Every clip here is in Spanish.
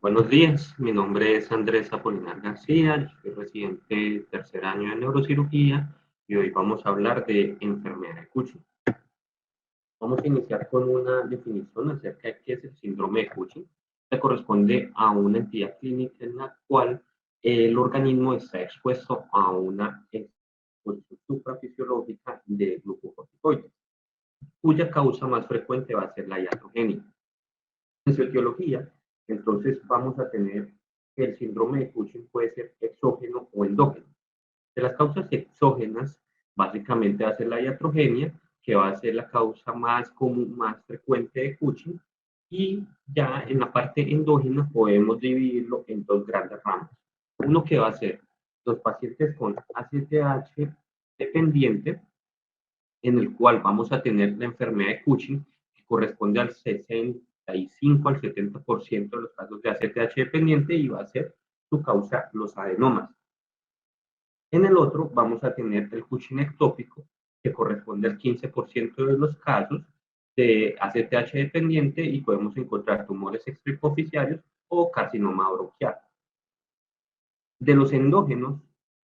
Buenos días, mi nombre es Andrés Apolinar García, yo soy residente tercer año de neurocirugía y hoy vamos a hablar de enfermedad de Cushing. Vamos a iniciar con una definición acerca de qué es el síndrome de Cushing. Se corresponde a una entidad clínica en la cual el organismo está expuesto a una exposición suprafisiológica de glucocorticoides, cuya causa más frecuente va a ser la iatrogenia. En su etiología, entonces vamos a tener que el síndrome de Cushing puede ser exógeno o endógeno. De las causas exógenas, básicamente va a ser la iatrogenia, que va a ser la causa más común, más frecuente de Cushing, y ya en la parte endógena podemos dividirlo en dos grandes ramas. Uno que va a ser los pacientes con ACTH dependiente, en el cual vamos a tener la enfermedad de Cushing, que corresponde al 65 al 70% de los casos de ACTH dependiente y va a ser su causa los adenomas. En el otro vamos a tener el Cushing ectópico, que corresponde al 15% de los casos de ACTH dependiente y podemos encontrar tumores extrahipoficiarios o carcinoma bronquial. De los endógenos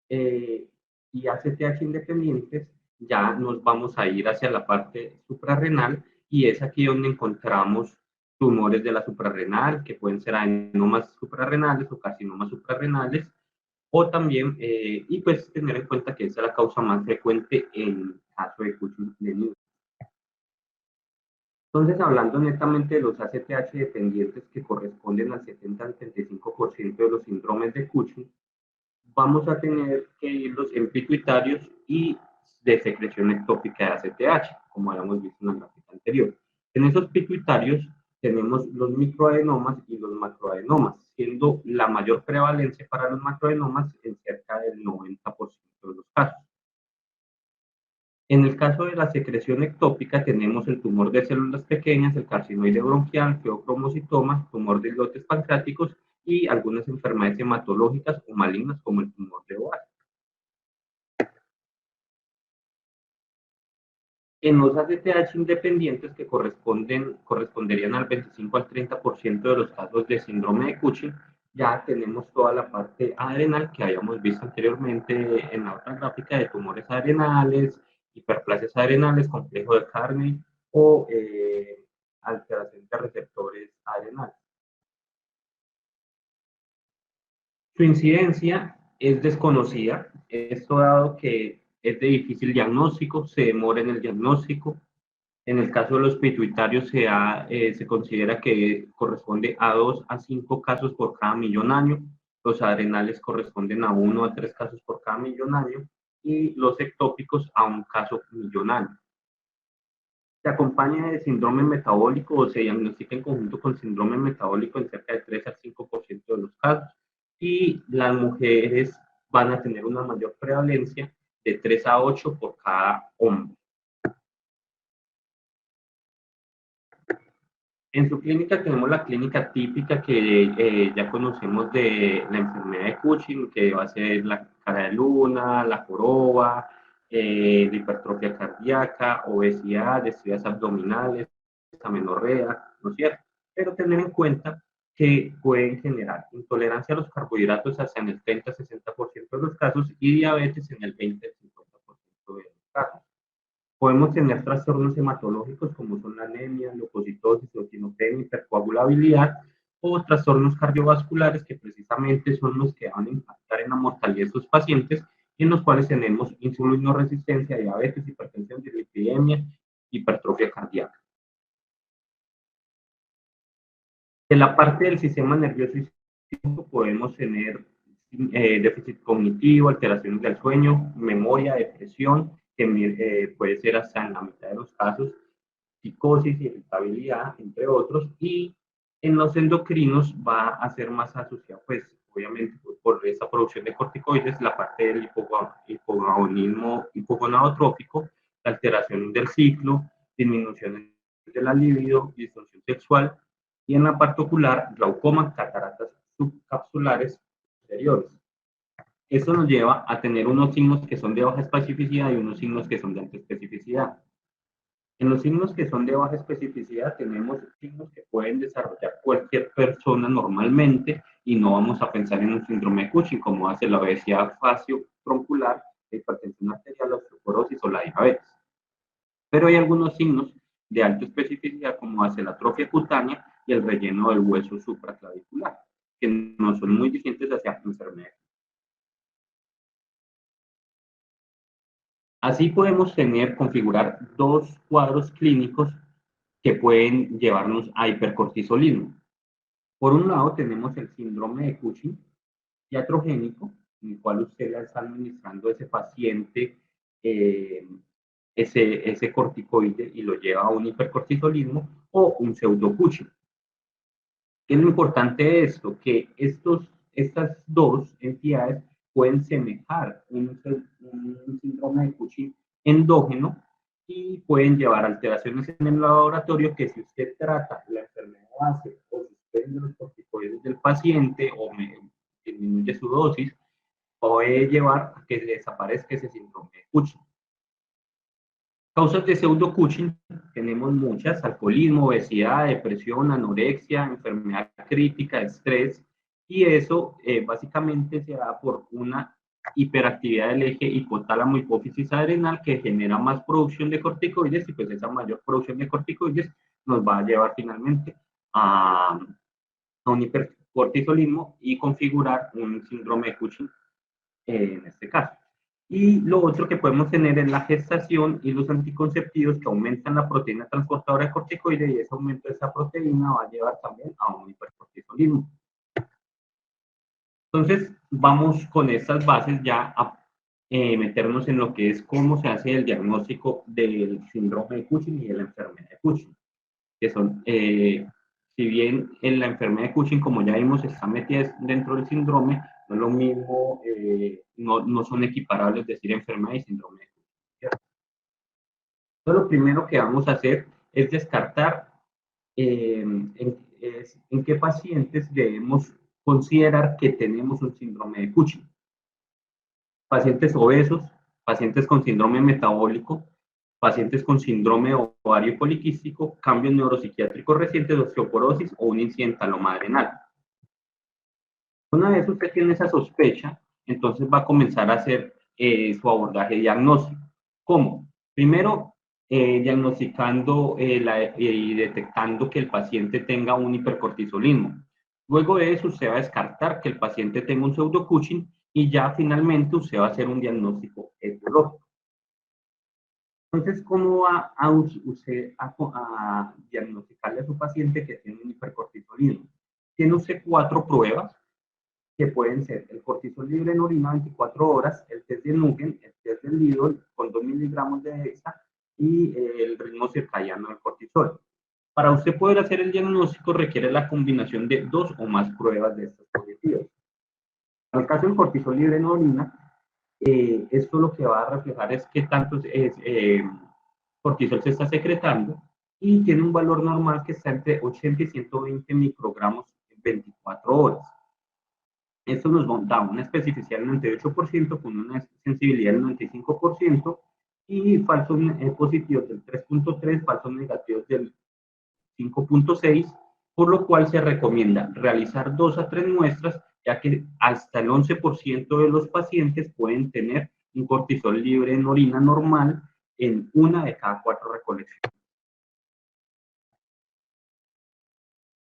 y ACTH independientes, ya nos vamos a ir hacia la parte suprarrenal y es aquí donde encontramos tumores de la suprarrenal, que pueden ser adenomas suprarrenales o carcinomas suprarrenales, o también, y pues tener en cuenta que esa es la causa más frecuente en el caso de Cushing de niños. Entonces, hablando netamente de los ACTH dependientes que corresponden al 70 al 35% de los síndromes de Cushing, vamos a tener que irlos en pituitarios y de secreción ectópica de ACTH, como habíamos visto en la gráfica anterior. En esos pituitarios tenemos los microadenomas y los macroadenomas, siendo la mayor prevalencia para los macroadenomas en cerca del 90% de los casos. En el caso de la secreción ectópica tenemos el tumor de células pequeñas, el carcinoide bronquial, feocromocitoma, tumor de islotes pancreáticos y algunas enfermedades hematológicas o malignas como el tumor de ovario. En los ACTH independientes que corresponderían al 25 al 30% de los casos de síndrome de Cushing, ya tenemos toda la parte adrenal que habíamos visto anteriormente en la otra gráfica de tumores adrenales, hiperplasias adrenales, complejo de carne o alteración de receptores adrenales. Su incidencia es desconocida, esto dado que es de difícil diagnóstico, se demora en el diagnóstico. En el caso de los pituitarios se considera que corresponde a 2 a 5 casos por cada millón año, los adrenales corresponden a 1 a 3 casos por cada millón año y los ectópicos a un caso millonario. Se acompaña de síndrome metabólico o se diagnostica en conjunto con síndrome metabólico en cerca de 3 al 5% de los casos y las mujeres van a tener una mayor prevalencia de 3 a 8 por cada hombre. En su clínica tenemos la clínica típica que ya conocemos de la enfermedad de Cushing, que va a ser la cara de luna, la joroba, la hipertrofia cardíaca, obesidad, estrellas abdominales, amenorrea, ¿no es cierto? Pero tener en cuenta que pueden generar intolerancia a los carbohidratos hasta en el 30-60% de los casos y diabetes en el 20-50% de los casos. Podemos tener trastornos hematológicos como son la anemia, leucocitosis, eosinofrenia, hipercoagulabilidad o trastornos cardiovasculares que precisamente son los que van a impactar en la mortalidad de estos pacientes y en los cuales tenemos insulinoresistencia, diabetes, hipertensión, dislipidemia, hipertrofia cardíaca. En la parte del sistema nervioso y podemos tener déficit cognitivo, alteraciones del sueño, memoria, depresión, que puede ser hasta en la mitad de los casos, psicosis, irritabilidad, entre otros, y en los endocrinos va a ser más asociado, pues, obviamente, por esa producción de corticoides, la parte del hipogonadismo hipogonadotrófico, la alteración del ciclo, disminución de la libido, disfunción sexual, y en la parte ocular, glaucoma, cataratas subcapsulares posteriores. Esto nos lleva a tener unos signos que son de baja especificidad y unos signos que son de alta especificidad. En los signos que son de baja especificidad tenemos signos que pueden desarrollar cualquier persona normalmente y no vamos a pensar en un síndrome de Cushing como hace la obesidad facio-troncular, la hipertensión arterial, la osteoporosis o la diabetes. Pero hay algunos signos de alta especificidad como hace la atrofia cutánea y el relleno del hueso supraclavicular, que no son muy distintos hacia enfermedades. Así podemos configurar dos cuadros clínicos que pueden llevarnos a hipercortisolismo. Por un lado tenemos el síndrome de Cushing iatrogénico, en el cual usted le está administrando a ese paciente eh, ese corticoide y lo lleva a un hipercortisolismo o un pseudo Cushing. ¿Qué es lo importante de esto? Que estas dos entidades pueden semejar un síndrome de Cushing endógeno y pueden llevar alteraciones en el laboratorio que si usted trata la enfermedad base o suspende los corticoides del paciente o disminuye su dosis, puede llevar a que desaparezca ese síndrome de Cushing. Causas de pseudo-Cushing tenemos muchas: alcoholismo, obesidad, depresión, anorexia, enfermedad crítica, estrés, y eso básicamente se da por una hiperactividad del eje hipotálamo hipófisis adrenal que genera más producción de corticoides y pues esa mayor producción de corticoides nos va a llevar finalmente a un hipercortisolismo y configurar un síndrome de Cushing en este caso. Y lo otro que podemos tener es la gestación y los anticonceptivos que aumentan la proteína transportadora de corticoide y ese aumento de esa proteína va a llevar también a un hipercortisolismo. Entonces, vamos con estas bases ya a meternos en lo que es cómo se hace el diagnóstico del síndrome de Cushing y de la enfermedad de Cushing, que son, si bien en la enfermedad de Cushing, como ya vimos, está metida dentro del síndrome, no es lo mismo, no son equiparables decir enfermedad y síndrome de Cushing. Entonces, lo primero que vamos a hacer es descartar en qué pacientes debemos considerar que tenemos un síndrome de Cushing. Pacientes obesos, pacientes con síndrome metabólico, pacientes con síndrome ovario poliquístico, cambios neuropsiquiátricos recientes, osteoporosis o un incidentaloma adrenal. Una vez usted tiene esa sospecha, entonces va a comenzar a hacer su abordaje diagnóstico. ¿Cómo? Primero, diagnosticando y detectando que el paciente tenga un hipercortisolismo. Luego de eso, usted va a descartar que el paciente tenga un pseudo Cushing y ya finalmente usted va a hacer un diagnóstico etiológico. Entonces, ¿cómo va usted a diagnosticarle a su paciente que tiene un hipercortisolismo? Tiene usted 4 pruebas que pueden ser el cortisol libre en orina 24 horas, el test de Nugen, el test del Lidl con 2 miligramos de Dexa y el ritmo circadiano del cortisol. Para usted poder hacer el diagnóstico requiere la combinación de 2 o más pruebas de estos positivos. En el caso del cortisol libre en orina, esto lo que va a reflejar es qué tanto cortisol se está secretando y tiene un valor normal que está entre 80 y 120 microgramos en 24 horas. Esto nos da una especificidad del 98% con una sensibilidad del 95% y falsos positivos del 3.3, falsos negativos del 5.6, por lo cual se recomienda realizar 2 a 3 muestras, ya que hasta el 11% de los pacientes pueden tener un cortisol libre en orina normal en una de cada 4 recolecciones.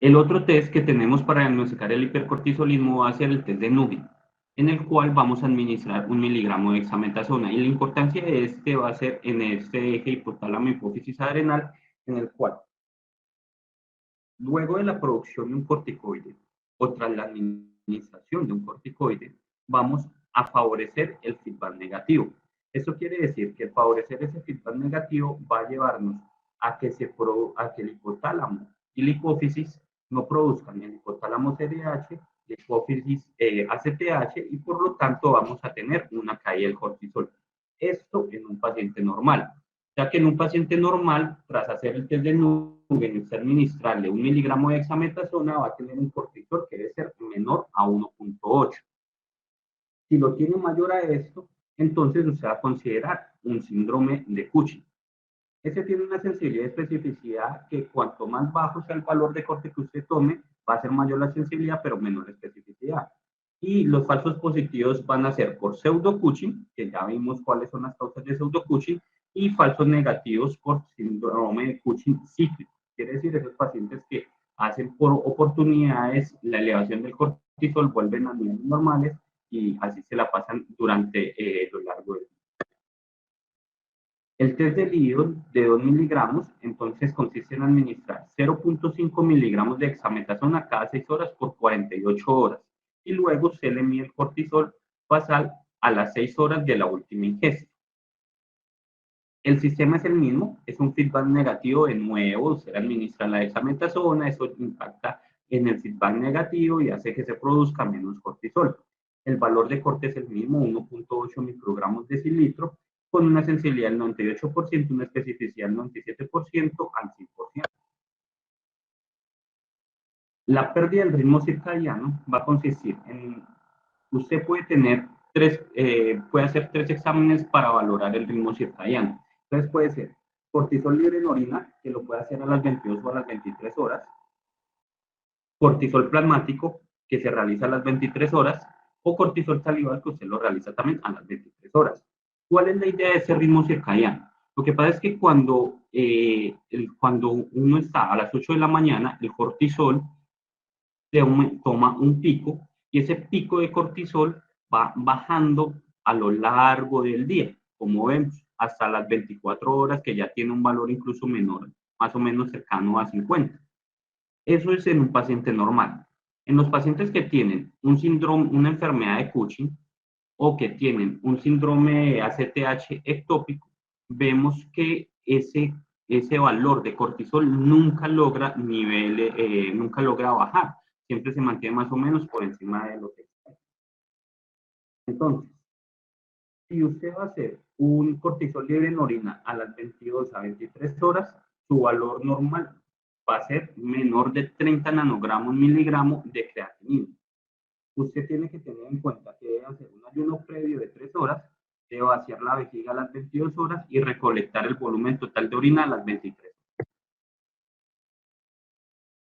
El otro test que tenemos para diagnosticar el hipercortisolismo va a ser el test de Nugen, en el cual vamos a administrar 1 miligramo de dexametasona. Y la importancia de este va a ser en este eje hipotálamo hipófisis adrenal, en el cual, luego de la producción de un corticoide o tras la administración de un corticoide, vamos a favorecer el feedback negativo. Esto quiere decir que favorecer ese feedback negativo va a llevarnos a que el hipotálamo y la hipófisis no produzcan ni el hipotálamo CDH, la hipófisis ACTH, y por lo tanto vamos a tener una caída del cortisol. Esto en un paciente normal. Ya que en un paciente normal, tras hacer el test de Nugen y usted administrarle 1 miligramo de dexametasona, va a tener un cortisol que debe ser menor a 1.8. Si lo tiene mayor a esto, entonces usted va a considerar un síndrome de Cushing. Ese tiene una sensibilidad y especificidad que cuanto más bajo sea el valor de corte que usted tome, va a ser mayor la sensibilidad, pero menor especificidad. Y los falsos positivos van a ser por pseudo-Cushing, que ya vimos cuáles son las causas de pseudo-Cushing, y falsos negativos por síndrome de Cushing cíclico. Quiere decir, esos pacientes que hacen por oportunidades la elevación del cortisol, vuelven a niveles normales y así se la pasan durante lo largo del día. El test de Lyon de 2 miligramos, entonces consiste en administrar 0.5 miligramos de dexametasona cada 6 horas por 48 horas. Y luego se le mide el cortisol basal a las 6 horas de la última ingesta. El sistema es el mismo, es un feedback negativo de nuevo, se administra la dexametasona, eso impacta en el feedback negativo y hace que se produzca menos cortisol. El valor de corte es el mismo, 1.8 microgramos decilitro, con una sensibilidad del 98%, una especificidad del 97% al 100%. La pérdida del ritmo circadiano va a consistir en, usted puede tener puede hacer 3 exámenes para valorar el ritmo circadiano. Entonces puede ser cortisol libre en orina, que lo puede hacer a las 22 o a las 23 horas, cortisol plasmático, que se realiza a las 23 horas, o cortisol salival, que usted lo realiza también a las 23 horas. ¿Cuál es la idea de ese ritmo circadiano? Lo que pasa es que cuando uno está a las 8 de la mañana, el cortisol toma un pico y ese pico de cortisol va bajando a lo largo del día, como vemos, hasta las 24 horas, que ya tiene un valor incluso menor, más o menos cercano a 50. Eso es en un paciente normal. En los pacientes que tienen un síndrome, una enfermedad de Cushing o que tienen un síndrome de ACTH ectópico, vemos que ese valor de cortisol nunca logra nunca logra bajar, siempre se mantiene más o menos por encima de lo que está. Entonces, si usted va a hacer un cortisol libre en orina a las 22 a 23 horas, su valor normal va a ser menor de 30 nanogramos miligramos de creatinina. Usted tiene que tener en cuenta que debe hacer un ayuno previo de 3 horas, debe vaciar la vejiga a las 22 horas y recolectar el volumen total de orina a las 23.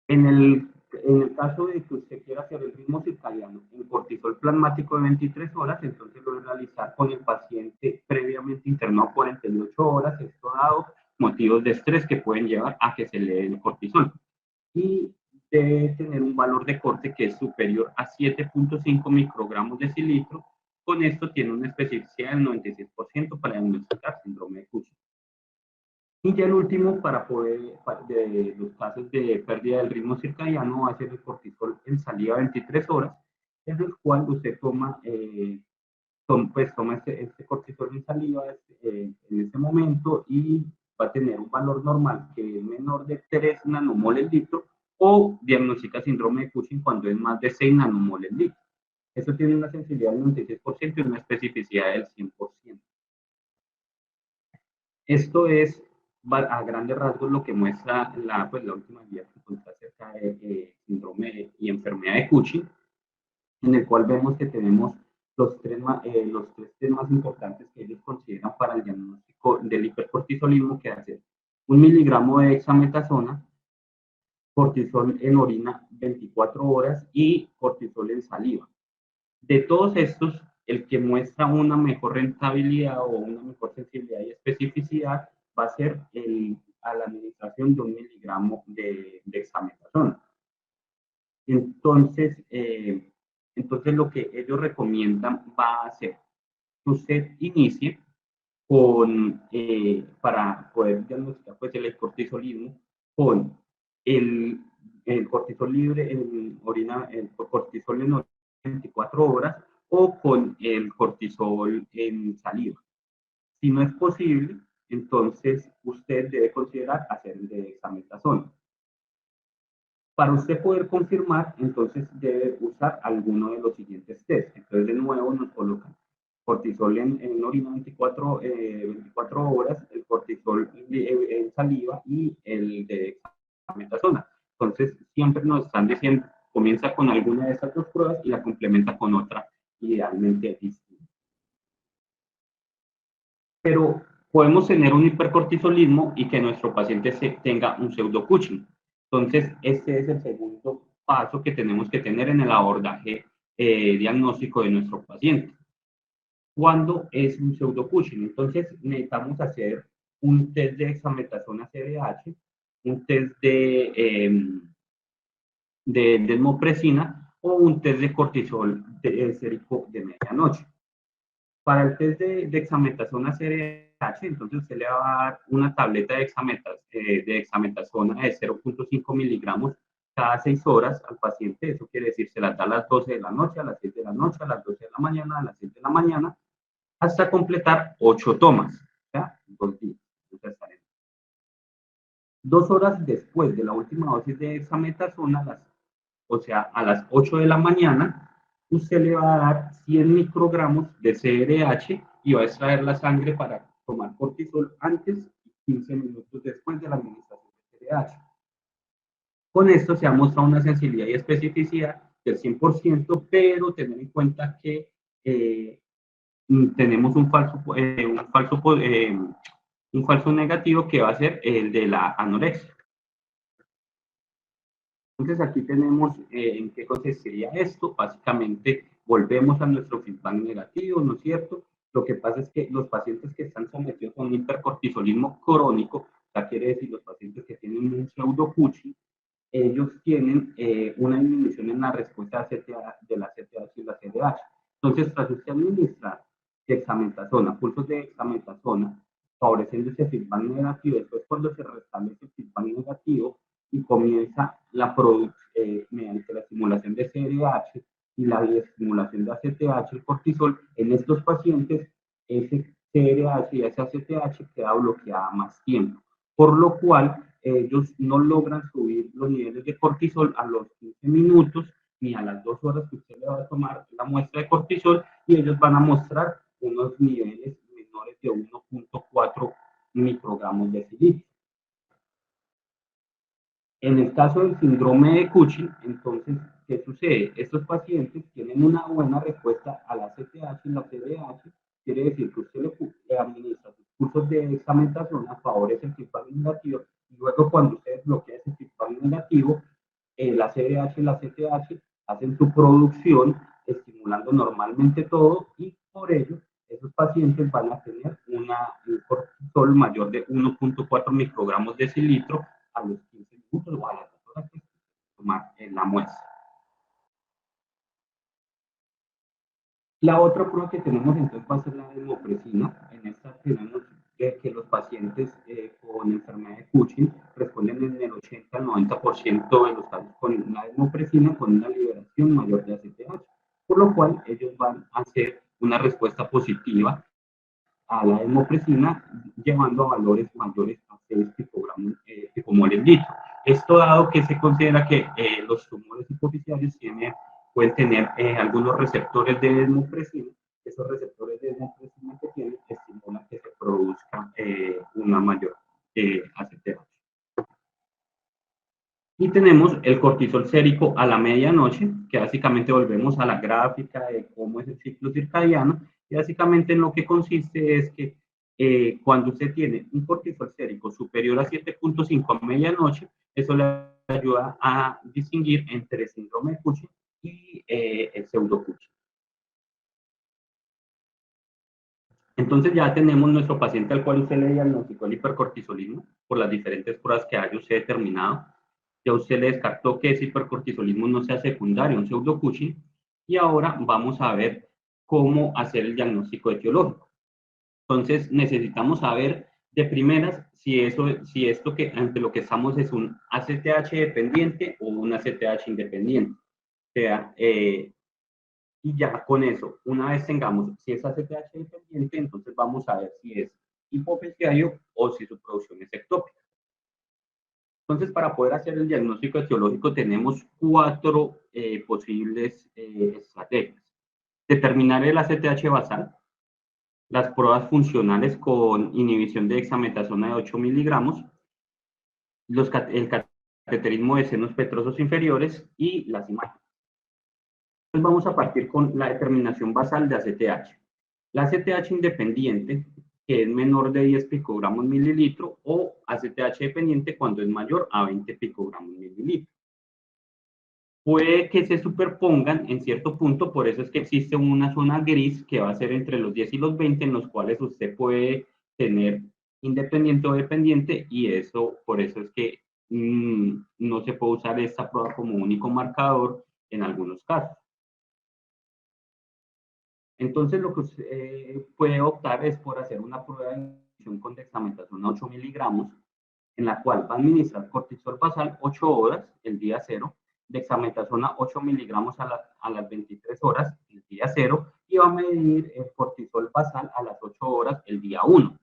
En el, en el caso de que usted quiera hacer el ritmo circadiano en cortisol plasmático de 23 horas, entonces lo debe realizar con el paciente previamente internado 48 horas, esto dado motivos de estrés que pueden llevar a que se le dé el cortisol. Y debe tener un valor de corte que es superior a 7.5 microgramos de cilitro. Con esto tiene una especificidad del 96% para diagnosticar síndrome de Cushing. Y ya el último, de los casos de pérdida del ritmo circadiano, va a ser el cortisol en salida 23 horas, en el cual usted toma este cortisol en saliva en ese momento y va a tener un valor normal que es menor de 3 nanomoles litro o diagnostica síndrome de Cushing cuando es más de 6 nanomoles litro. Eso tiene una sensibilidad del 96% y una especificidad del 100%. Esto es a grandes rasgos lo que muestra la última guía que encontré acerca de síndrome y enfermedad de Cushing, en el cual vemos que tenemos los tres temas importantes que ellos consideran para el diagnóstico del hipercortisolismo, que hace 1 miligramo de dexametasona, cortisol en orina 24 horas y cortisol en saliva. De todos estos, el que muestra una mejor rentabilidad o una mejor sensibilidad y especificidad va a ser a la administración de 1 miligramo de dexametasona. Entonces, lo que ellos recomiendan va a ser que usted inicie para poder diagnosticar pues, el cortisolismo con el, el cortisol libre en orina, el cortisol en orina 24 horas o con el cortisol en saliva. Si no es posible, entonces usted debe considerar hacer el de dexametasona. Para usted poder confirmar, entonces debe usar alguno de los siguientes test. Entonces, de nuevo, nos colocan cortisol en orina 24 horas, el cortisol en saliva y el de dexametasona. Entonces, siempre nos están diciendo, comienza con alguna de estas dos pruebas y la complementa con otra, idealmente distinta. Pero Podemos tener un hipercortisolismo y que nuestro paciente tenga un pseudo-Cushing. Entonces, este es el segundo paso que tenemos que tener en el abordaje diagnóstico de nuestro paciente. ¿Cuándo es un pseudo-Cushing? Entonces, necesitamos hacer un test de dexametasona CDH, un test de desmopresina o un test de cortisol sérico de medianoche. Para el test de dexametasona CDH, entonces usted le va a dar una tableta de dexametasona de 0.5 miligramos cada 6 horas al paciente. Eso quiere decir, se las da a las 12 de la noche, a las 7 de la noche, a las 12 de la mañana, a las 7 de la mañana, hasta completar 8 tomas, ¿ya? 2 días. Entonces, 2 horas después de la última dosis de dexametasona, o sea, a las 8 de la mañana, usted le va a dar 100 microgramos de CRH y va a extraer la sangre para tomar cortisol antes y 15 minutos después de la administración de CRH. Con esto se ha mostrado una sensibilidad y especificidad del 100%, pero tener en cuenta que tenemos un falso negativo que va a ser el de la anorexia. Entonces aquí tenemos en qué consistiría esto. Básicamente volvemos a nuestro feedback negativo, ¿no es cierto? Lo que pasa es que los pacientes que están sometidos a un hipercortisolismo crónico, o sea, quiere decir los pacientes que tienen un pseudo-Cushing, ellos tienen una disminución en la respuesta de la CTH y la CDH. Entonces, tras usted administrar dexametasona, pulsos de dexametasona, favoreciendo ese feedback negativo, después cuando se restablece el feedback negativo y comienza la producción mediante la estimulación de CRH y la estimulación de ACTH, el cortisol, en estos pacientes, ese CRH y ese ACTH queda bloqueada más tiempo, por lo cual ellos no logran subir los niveles de cortisol a los 15 minutos ni a las 2 horas que usted le va a tomar la muestra de cortisol, y ellos van a mostrar unos niveles menores de 1.4 microgramos de cilitro. En el caso del síndrome de Cushing, entonces, ¿qué sucede? Estos pacientes tienen una buena respuesta a la CTH y la CDH, quiere decir que usted le administra sus cursos de dexametasona, favorece el feedback negativo, y luego cuando usted bloquea ese feedback negativo, la CDH y la CTH hacen su producción, estimulando normalmente todo, y por ello, esos pacientes van a tener un cortisol mayor de 1.4 microgramos de cilitro a los 15 minutos o a las 2 horas que tomar la muestra. La otra prueba que tenemos entonces va a ser la desmopresina. En esta tenemos que los pacientes con enfermedad de Cushing responden en el 80 al 90% de los casos con la desmopresina con una liberación mayor de ACTH, por lo cual ellos van a hacer una respuesta positiva a la desmopresina, llevando a valores mayores a 6 picomoles litro. Esto dado que se considera que los tumores hipoficiarios pueden tener algunos receptores de desmopresina. Esos receptores de desmopresina que tienen estimulan que se produzca una mayor ACTH. Y tenemos el cortisol sérico a la medianoche, que básicamente volvemos a la gráfica de cómo es el ciclo circadiano, y básicamente en lo que consiste es que cuando usted tiene un cortisol sérico superior a 7.5 a medianoche, eso le ayuda a distinguir entre síndrome de Cushing y el pseudo-Cushing. Entonces ya tenemos nuestro paciente al cual usted le diagnosticó el hipercortisolismo por las diferentes pruebas que haya usted determinado. Ya usted le descartó que ese hipercortisolismo no sea secundario, un pseudo-Cushing, y ahora vamos a ver cómo hacer el diagnóstico etiológico. Entonces necesitamos saber de primeras si esto que ante lo que estamos es un ACTH dependiente o un ACTH independiente. O sea, y ya con eso, una vez tengamos si es ACTH dependiente, entonces vamos a ver si es hipofisiario o si su producción es ectópica. Entonces, para poder hacer el diagnóstico etiológico tenemos 4 posibles estrategias. Determinar el ACTH basal, las pruebas funcionales con inhibición de dexametasona de 8 miligramos, el cateterismo de senos petrosos inferiores y las imágenes. Entonces vamos a partir con la determinación basal de ACTH. La ACTH independiente que es menor de 10 picogramos mililitro, o ACTH dependiente cuando es mayor a 20 picogramos mililitro. Puede que se superpongan en cierto punto, por eso es que existe una zona gris que va a ser entre los 10 y los 20, en los cuales usted puede tener independiente o dependiente, y eso, por eso es que no se puede usar esta prueba como único marcador en algunos casos. Entonces, lo que usted puede optar es por hacer una prueba de infusión con dexametasona 8 miligramos, en la cual va a administrar cortisol basal 8 horas el día 0, dexametasona 8 miligramos a las 23 horas el día 0, y va a medir el cortisol basal a las 8 horas el día 1.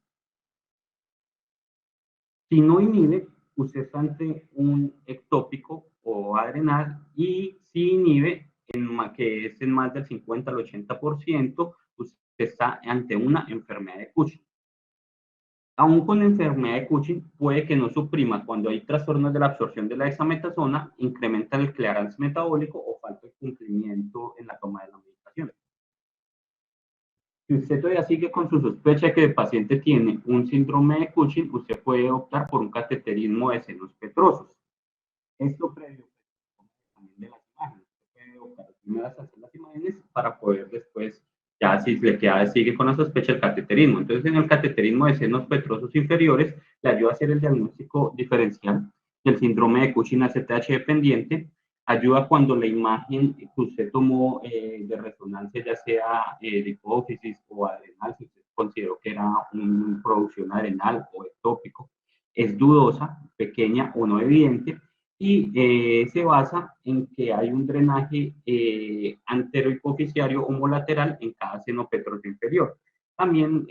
Si no inhibe, usted está ante un ectópico o adrenal, y si inhibe, que es en más del 50 al 80%, usted está ante una enfermedad de Cushing. Aún con enfermedad de Cushing, puede que no suprima cuando hay trastornos de la absorción de la dexametasona, incrementa el clearance metabólico o falta de cumplimiento en la toma de la medicación. Si usted todavía sigue con su sospecha de que el paciente tiene un síndrome de Cushing, usted puede optar por un cateterismo de senos petrosos. Esto previo también de las imágenes. Usted puede optar primero a hacer las imágenes para poder después, ya si le queda, sigue con la sospecha, el cateterismo. Entonces, en el cateterismo de senos petrosos inferiores, le ayuda a hacer el diagnóstico diferencial del síndrome de Cushing ACTH dependiente. Ayuda cuando la imagen que usted tomó de resonancia, ya sea de hipófisis o adrenal, si usted consideró que era una producción adrenal o ectópico, es dudosa, pequeña o no evidente, y se basa en que hay un drenaje anterohipoficiario homolateral en cada seno petroso inferior. También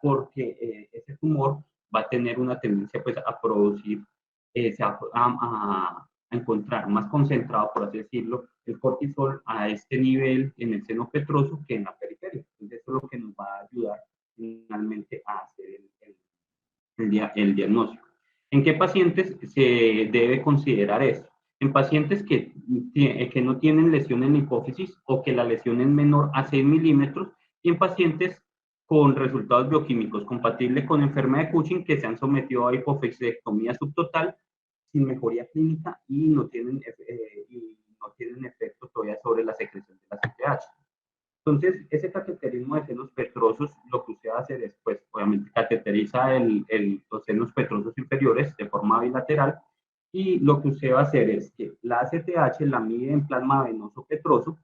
porque ese tumor va a tener una tendencia pues, a producir, a encontrar más concentrado, por así decirlo, el cortisol a este nivel en el seno petroso que en la periferia. Entonces, eso es lo que nos va a ayudar finalmente a hacer el diagnóstico. ¿En qué pacientes se debe considerar esto? En pacientes que no tienen lesión en la hipófisis o que la lesión es menor a 6 milímetros, y en pacientes con resultados bioquímicos compatibles con enfermedad de Cushing que se han sometido a hipofisectomía subtotal sin mejoría clínica y no tienen efecto todavía sobre la secreción de la CTH. Entonces, ese cateterismo de senos petrosos, lo que usted hace después, obviamente, cateteriza los senos petrosos inferiores de forma bilateral, y lo que usted va a hacer es que la ACTH la mide en plasma venoso petroso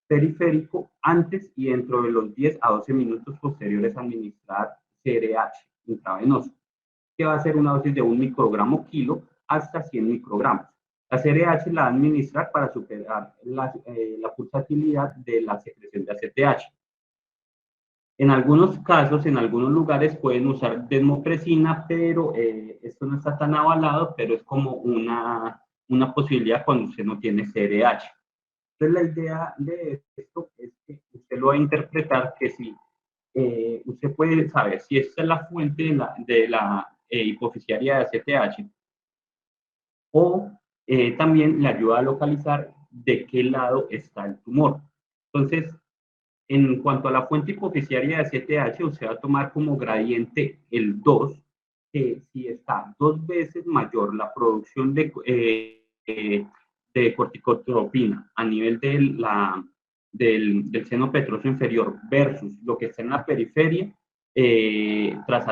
periférico antes y dentro de los 10 a 12 minutos posteriores a administrar CRH intravenoso, que va a ser una dosis de 1 microgramo kilo hasta 100 microgramos. La CRH la va a administrar para superar la pulsatilidad de la secreción de ACTH. En algunos casos, en algunos lugares pueden usar desmopresina, pero esto no está tan avalado, pero es como una posibilidad cuando usted no tiene CRH. Entonces, la idea de esto es que usted lo va a interpretar que si usted puede saber si esta es la fuente de la hipofisiaria de ACTH, o también le ayuda a localizar de qué lado está el tumor. Entonces, en cuanto a la fuente hipofisiaria de ACTH, usted va a tomar como gradiente el 2, que si está 2 veces mayor la producción de corticotropina a nivel del seno petroso inferior versus lo que está en la periferia, tras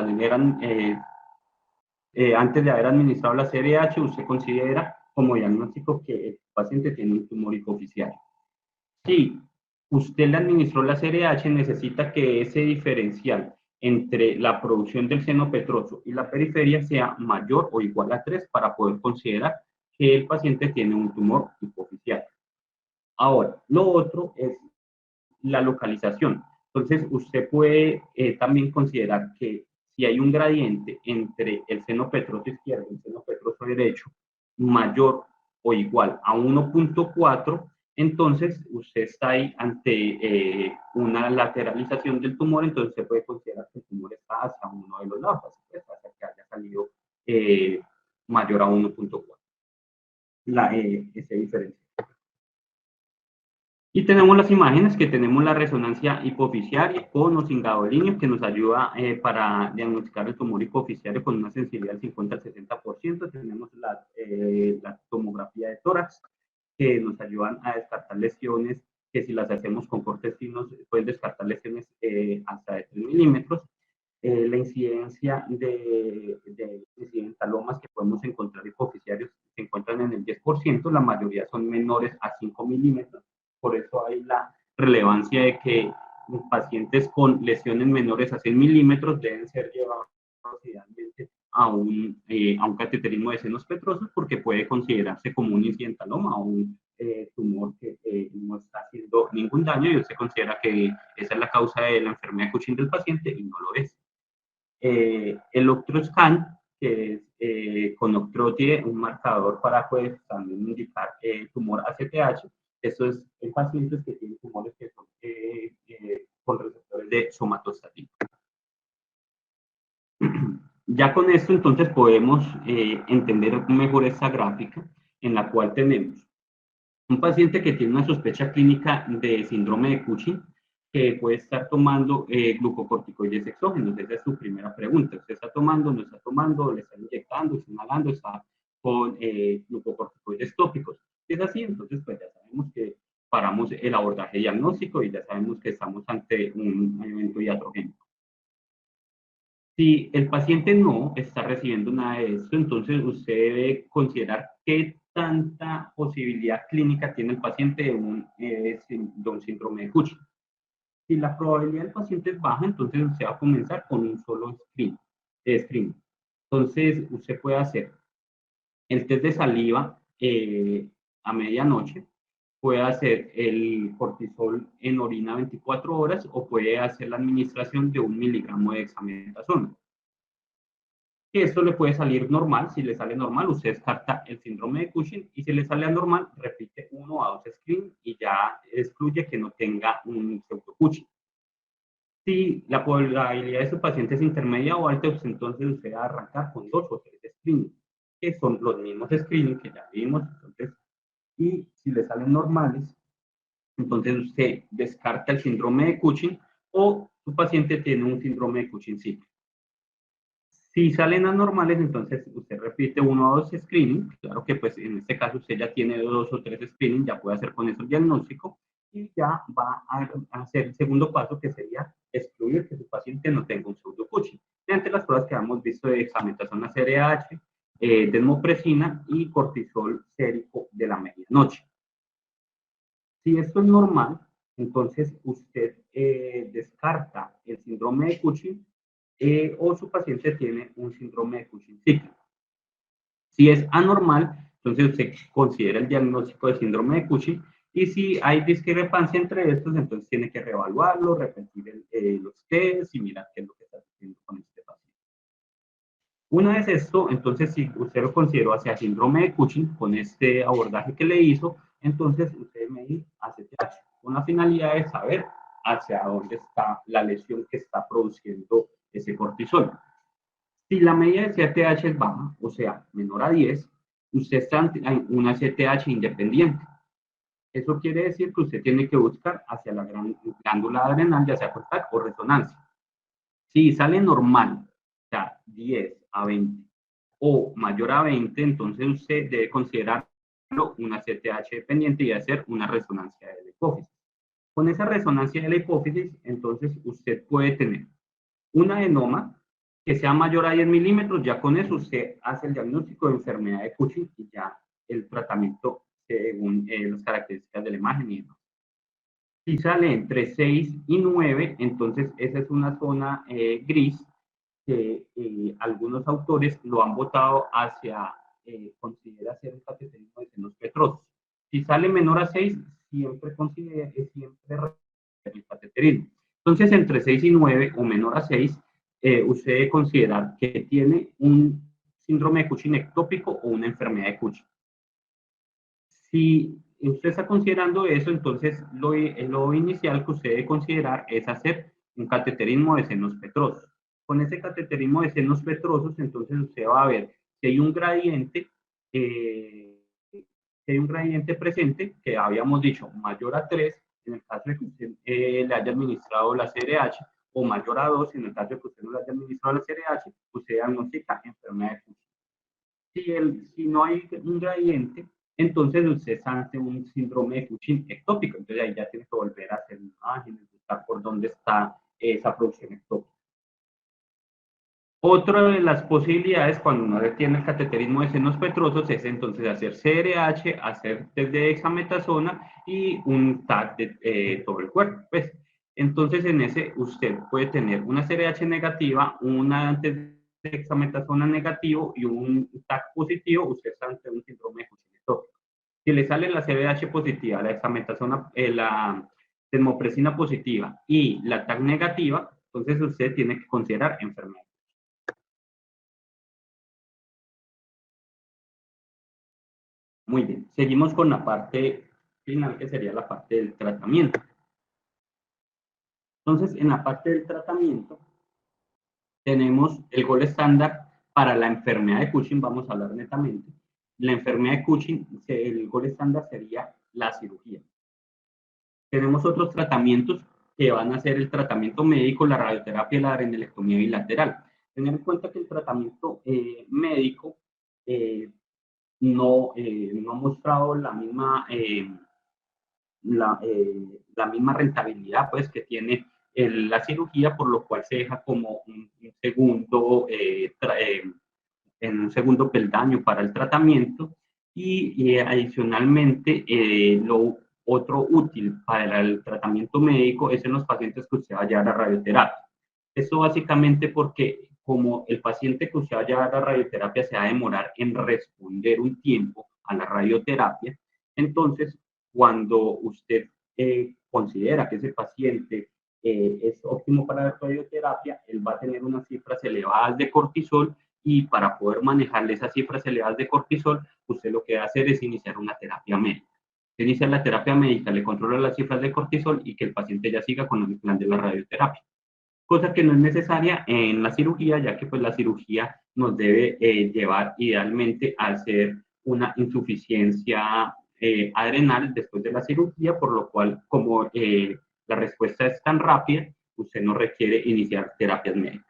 antes de haber administrado la CRH, usted considera como diagnóstico que el paciente tiene un tumor hipofisiario. Si usted le administró la CRH, necesita que ese diferencial entre la producción del seno petroso y la periferia sea mayor o igual a 3 para poder considerar que el paciente tiene un tumor hipofisiario. Ahora, lo otro es la localización. Entonces, usted puede también considerar que si hay un gradiente entre el seno petroso izquierdo y el seno petroso derecho mayor o igual a 1.4, entonces usted está ahí ante una lateralización del tumor, entonces se puede considerar que el tumor está hacia uno de los lados, hasta que haya salido mayor a 1.4. Esa diferencia. Y tenemos las imágenes, que tenemos la resonancia hipoficiaria con o sin gadolinio, que nos ayuda para diagnosticar el tumor hipoficiario con una sensibilidad del 50 al 60%. Tenemos la tomografía de tórax, que nos ayudan a descartar lesiones, que si las hacemos con cortes finos, pueden descartar lesiones hasta de 3 milímetros. La incidencia de incidentalomas que podemos encontrar hipoficiarios se encuentran en el 10%, la mayoría son menores a 5 milímetros. Por eso hay la relevancia de que los pacientes con lesiones menores a 6 milímetros deben ser llevados idealmente a un cateterismo de senos petrosos, porque puede considerarse como un incidentaloma o un tumor que no está haciendo ningún daño, y usted considera que esa es la causa de la enfermedad de Cushing del paciente y no lo es. El Octroscan, que es con Octrotide, un marcador para pues también indicar el tumor ACTH. Eso es en pacientes que tienen tumores que son con receptores de somatostatina. Ya con esto entonces podemos entender mejor esta gráfica, en la cual tenemos un paciente que tiene una sospecha clínica de síndrome de Cushing, que puede estar tomando glucocorticoides exógenos. Esa es su primera pregunta. ¿Usted está tomando, no está tomando, le está inyectando, está inhalando, está con glucocorticoides tópicos? Si es así, entonces pues ya sabemos que paramos el abordaje diagnóstico y ya sabemos que estamos ante un evento iatrogénico. Si el paciente no está recibiendo nada de esto, entonces usted debe considerar qué tanta posibilidad clínica tiene el paciente de un síndrome de Cushing. Si la probabilidad del paciente es baja, entonces usted va a comenzar con un solo screen. Entonces, usted puede hacer el test de saliva a medianoche, puede hacer el cortisol en orina 24 horas, o puede hacer la administración de 1 miligramo de dexametasona. Que esto le puede salir normal. Si le sale normal, usted descarta el síndrome de Cushing, y si le sale anormal, repite 1 a 2 screen y ya excluye que no tenga un pseudo Cushing. Si la probabilidad de su paciente es intermedia o alta, pues entonces usted va a arrancar con 2 o 3 screenings, que son los mismos screenings que ya vimos. Entonces, y si le salen normales, entonces usted descarta el síndrome de Cushing, o su paciente tiene un síndrome de Cushing simple. Si salen anormales, entonces usted repite 1 o 2 screenings. Claro que pues en este caso usted ya tiene 2 o 3 screenings, ya puede hacer con eso el diagnóstico, y ya va a hacer el segundo paso, que sería excluir que su paciente no tenga un pseudo Cushing, mediante las pruebas que hemos visto de dexametasona CRH, desmopresina y cortisol sérico de la medianoche. Si esto es normal, entonces usted descarta el síndrome de Cushing, o su paciente tiene un síndrome de Cushing cíclico. Si es anormal, entonces usted considera el diagnóstico de síndrome de Cushing, y si hay discrepancia entre estos, entonces tiene que reevaluarlo, repetir los tests y mirar qué es lo que está haciendo con este paciente. Una vez esto, entonces si usted lo consideró hacia síndrome de Cushing con este abordaje que le hizo, entonces usted medir ACTH con la finalidad de saber hacia dónde está la lesión que está produciendo ese cortisol. Si la medida de CTH es baja, o sea, menor a 10, usted está en una CTH independiente. Eso quiere decir que usted tiene que buscar hacia la glándula adrenal, ya sea por TAC o resonancia. Si sale normal, o sea, 10 a 20 o mayor a 20, entonces usted debe considerarlo una CTH dependiente y hacer una resonancia de la hipófisis. Con esa resonancia de la hipófisis, entonces usted puede tener un adenoma que sea mayor a 10 milímetros. Ya con eso usted hace el diagnóstico de enfermedad de Cushing y ya el tratamiento según las características de la imagen y demás. Si sale entre 6 y 9, entonces esa es una zona gris, que algunos autores lo han votado hacia, considera ser un cateterismo de senos petrosos. Si sale menor a 6, siempre considera, siempre el cateterismo. Entonces, entre 6 y 9 o menor a 6, usted debe considerar que tiene un síndrome de Cushing ectópico o una enfermedad de Cushing. Si usted está considerando eso, entonces lo inicial que usted debe considerar es hacer un cateterismo de senos petrosos. Con ese cateterismo de senos petrosos, entonces usted va a ver si hay un gradiente que que hay un gradiente presente, que habíamos dicho mayor a 3, en el caso de que usted le haya administrado la CRH, o mayor a 2, en el caso de que usted no le haya administrado la CRH, usted diagnostica enfermedad de Cushing. Si no hay un gradiente, entonces usted está ante un síndrome de Cushing ectópico. Entonces ahí ya tiene que volver a hacer imágenes, buscar por dónde está esa producción ectópica. Otra de las posibilidades cuando uno tiene el cateterismo de senos petrosos es entonces hacer CRH, hacer test de dexametasona y un TAC de todo el cuerpo. Pues. Entonces en ese usted puede tener una CRH negativa, una test de dexametasona negativo y un TAC positivo, usted está ante un síndrome de Cushing ectópico. Si le sale la CRH positiva, la dexametasona, la desmopresina positiva y la TAC negativa, entonces usted tiene que considerar enfermedad. Muy bien, seguimos con la parte final, que sería la parte del tratamiento. Entonces, en la parte del tratamiento, tenemos el gol estándar para la enfermedad de Cushing, vamos a hablar netamente. La enfermedad de Cushing, el gol estándar sería la cirugía. Tenemos otros tratamientos que van a ser el tratamiento médico, la radioterapia y la adrenalectomía bilateral. Tener en cuenta que el tratamiento médico no ha mostrado la misma rentabilidad pues, que tiene la cirugía, por lo cual se deja como en un segundo peldaño para el tratamiento y adicionalmente lo otro útil para el tratamiento médico es en los pacientes que usted va a llevar a radioterapia. Esto básicamente porque como el paciente que usted va a llevar a radioterapia se va a demorar en responder un tiempo a la radioterapia, entonces cuando usted considera que ese paciente es óptimo para la radioterapia, él va a tener unas cifras elevadas de cortisol y para poder manejarle esas cifras elevadas de cortisol, usted lo que va a hacer es iniciar una terapia médica. Se inicia la terapia médica, le controla las cifras de cortisol y que el paciente ya siga con el plan de la radioterapia. Cosa que no es necesaria en la cirugía, ya que pues la cirugía nos debe llevar idealmente a hacer una insuficiencia adrenal después de la cirugía, por lo cual como la respuesta es tan rápida, usted no requiere iniciar terapias médicas.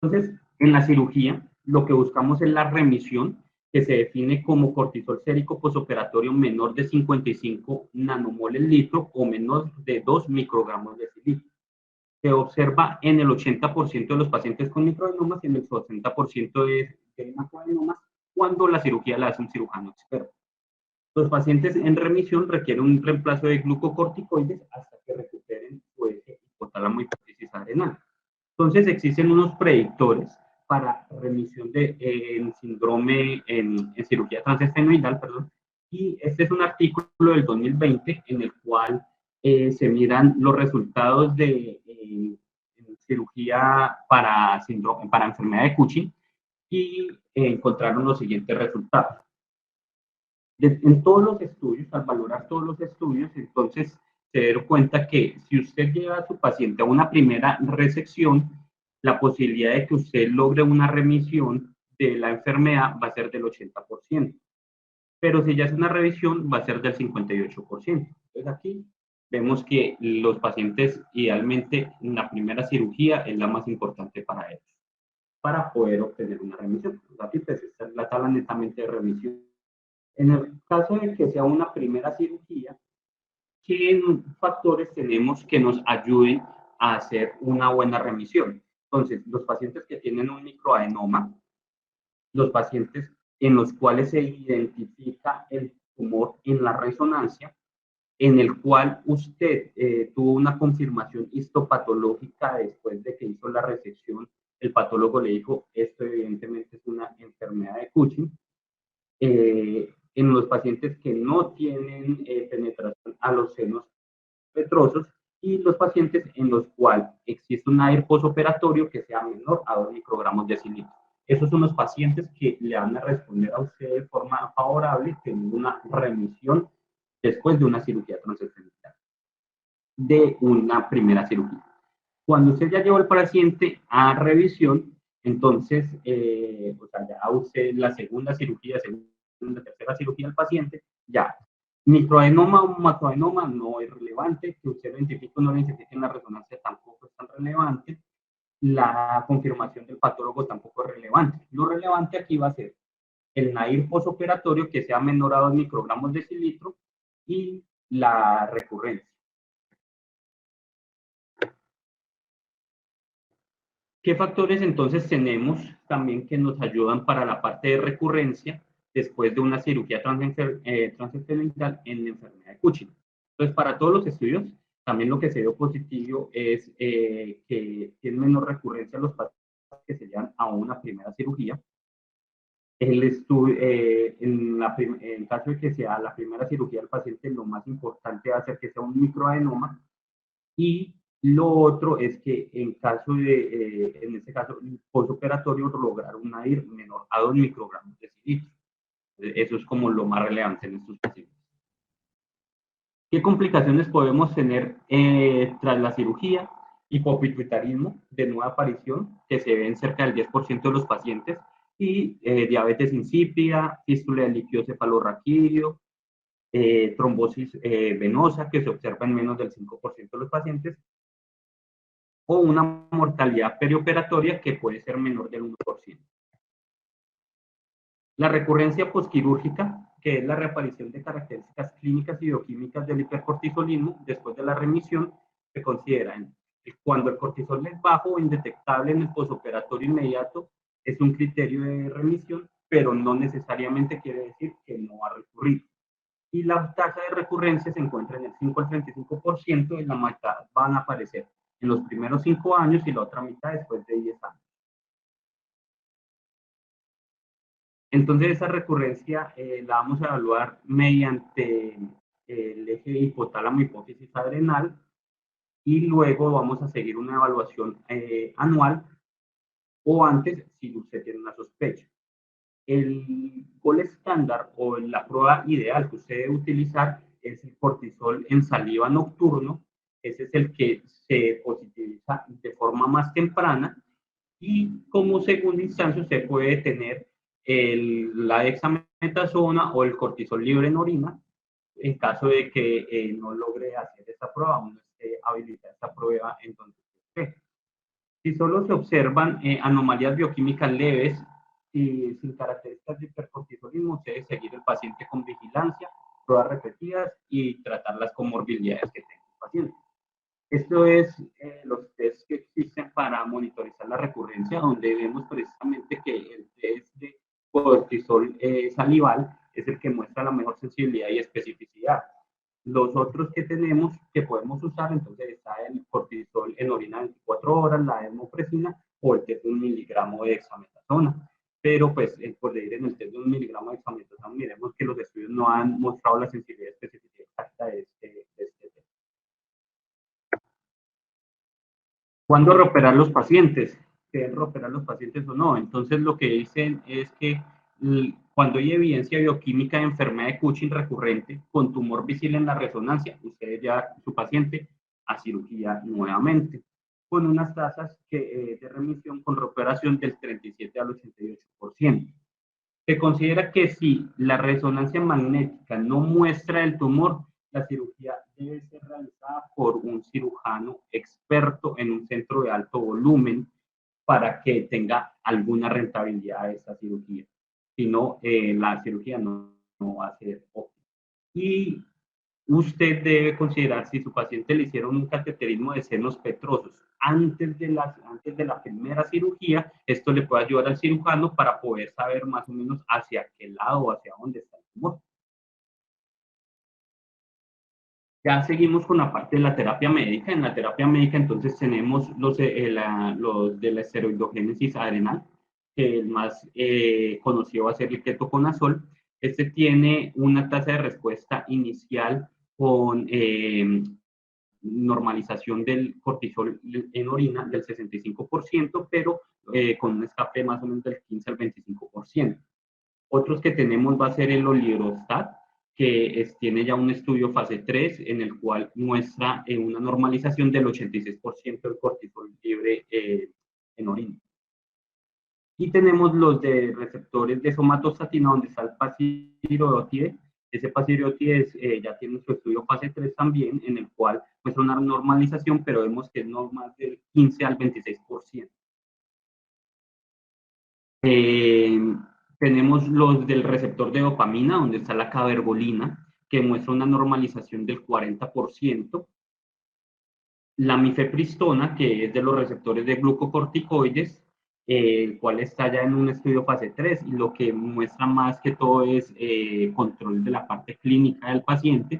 Entonces, en la cirugía, lo que buscamos es la remisión, que se define como cortisol sérico posoperatorio menor de 55 nanomoles litro o menor de 2 microgramos de cilitro. Se observa en el 80% de los pacientes con microadenomas y en el 60% de macroadenomas cuando la cirugía la hace un cirujano experto. Los pacientes en remisión requieren un reemplazo de glucocorticoides hasta que recuperen su eje hipotálamo hipófisis adrenal. Entonces existen unos predictores para remisión de síndrome en cirugía transestenoidal, perdón, y este es un artículo del 2020 en el cual se miran los resultados de cirugía para enfermedad de Cushing y encontraron los siguientes resultados. En todos los estudios, al valorar todos los estudios, entonces se dieron cuenta que si usted lleva a su paciente a una primera resección, la posibilidad de que usted logre una remisión de la enfermedad va a ser del 80%. Pero si ya es una revisión, va a ser del 58%. Entonces aquí vemos que los pacientes idealmente en la primera cirugía es la más importante para ellos, para poder obtener una remisión. Aquí pues esta es la tabla netamente de remisión. En el caso de que sea una primera cirugía, ¿qué factores tenemos que nos ayuden a hacer una buena remisión? Entonces, los pacientes que tienen un microadenoma, los pacientes en los cuales se identifica el tumor en la resonancia, en el cual usted tuvo una confirmación histopatológica después de que hizo la resección, el patólogo le dijo, esto evidentemente es una enfermedad de Cushing. En los pacientes que no tienen penetración a los senos petrosos y los pacientes en los cuales existe un AIR posoperatorio que sea menor a 2 microgramos de cilindro. Esos son los pacientes que le van a responder a usted de forma favorable teniendo una remisión después de una cirugía transestenoidal, de una primera cirugía. Cuando usted ya llevó al paciente a revisión, entonces, o sea, ya usted la segunda cirugía, segunda en la tercera cirugía del paciente, ya. Microadenoma o macroadenoma no es relevante, que usted lo identifique o no lo identifique en la resonancia tampoco es tan relevante, la confirmación del patólogo tampoco es relevante. Lo relevante aquí va a ser el NAIR posoperatorio que sea menor a 2 microgramos de cilitro y la recurrencia. ¿Qué factores entonces tenemos también que nos ayudan para la parte de recurrencia después de una cirugía transexural en la enfermedad de Cushing? Entonces, para todos los estudios, también lo que se dio positivo es que tienen menor recurrencia los pacientes que se llevan a una primera cirugía. En caso de que sea la primera cirugía del paciente, lo más importante va a ser que sea un microadenoma. Y lo otro es que en este caso, postoperatorio, lograr una IR menor a 2 microgramos de cilitro. Eso es como lo más relevante en estos pacientes. ¿Qué complicaciones podemos tener tras la cirugía? Hipopituitarismo de nueva aparición, que se ve en cerca del 10% de los pacientes, y diabetes insípida, fístula del líquido cefalorraquídeo, trombosis venosa, que se observa en menos del 5% de los pacientes, o una mortalidad perioperatoria que puede ser menor del 1%. La recurrencia posquirúrgica, que es la reaparición de características clínicas y bioquímicas del hipercortisolismo después de la remisión, se considera cuando el cortisol es bajo o indetectable en el posoperatorio inmediato, es un criterio de remisión, pero no necesariamente quiere decir que no va a recurrir. Y la tasa de recurrencia se encuentra en el 5 al 35%, y la mitad van a aparecer en los primeros 5 años y la otra mitad después de 10 años. Entonces, esa recurrencia la vamos a evaluar mediante el eje hipotálamo hipófisis adrenal, y luego vamos a seguir una evaluación anual o antes si usted tiene una sospecha. El gol estándar o la prueba ideal que usted debe utilizar es el cortisol en saliva nocturno. Ese es el que se positiviza de forma más temprana, y como segunda instancia usted puede tener la dexametasona o el cortisol libre en orina en caso de que no logre hacer esta prueba o no esté habilitada esta prueba. Entonces, si solo se observan anomalías bioquímicas leves y sin características de hipercortisolismo, se debe seguir el paciente con vigilancia, pruebas repetidas y tratar las comorbilidades que tenga el paciente. Esto es los tests que existen para monitorizar la recurrencia, donde vemos precisamente que el test de cortisol salival es el que muestra la mejor sensibilidad y especificidad. Los otros que tenemos que podemos usar, entonces está el cortisol en orina 24 horas, la desmopresina o el test de 1 miligramo de dexametasona. Pero pues por ir en el test de 1 miligramo de dexametasona, miremos que los estudios no han mostrado la sensibilidad y especificidad exacta de este test. ¿Cuándo reoperar los pacientes? ¿Deben reoperar los pacientes o no? Entonces lo que dicen es que cuando hay evidencia bioquímica de enfermedad de Cushing recurrente con tumor visible en la resonancia, ustedes ya su paciente a cirugía nuevamente, con unas tasas de remisión con reoperación del 37 al 88%. Se considera que si la resonancia magnética no muestra el tumor, la cirugía debe ser realizada por un cirujano experto en un centro de alto volumen para que tenga alguna rentabilidad esa cirugía. Si no, la cirugía no va a ser óptima. Y usted debe considerar si su paciente le hicieron un cateterismo de senos petrosos antes de la primera cirugía. Esto le puede ayudar al cirujano para poder saber más o menos hacia qué lado o hacia dónde está el tumor. Ya seguimos con la parte de la terapia médica. En la terapia médica entonces tenemos los de la esteroidogénesis adrenal, que el más conocido va a ser el ketoconazol. Este tiene una tasa de respuesta inicial con normalización del cortisol en orina del 65%, pero con un escape más o menos del 15 al 25%. Otros que tenemos va a ser el olirostat, que tiene ya un estudio fase 3 en el cual muestra una normalización del 86% del cortisol libre en orina. Y tenemos los de receptores de somatostatina, donde está el pasireotide. Ese pasireotide ya tiene su estudio fase 3 también, en el cual muestra una normalización, pero vemos que es normal del 15 al 26%. Tenemos los del receptor de dopamina, donde está la cabergolina, que muestra una normalización del 40%. La mifepristona, que es de los receptores de glucocorticoides, el cual está ya en un estudio fase 3 y lo que muestra más que todo es control de la parte clínica del paciente.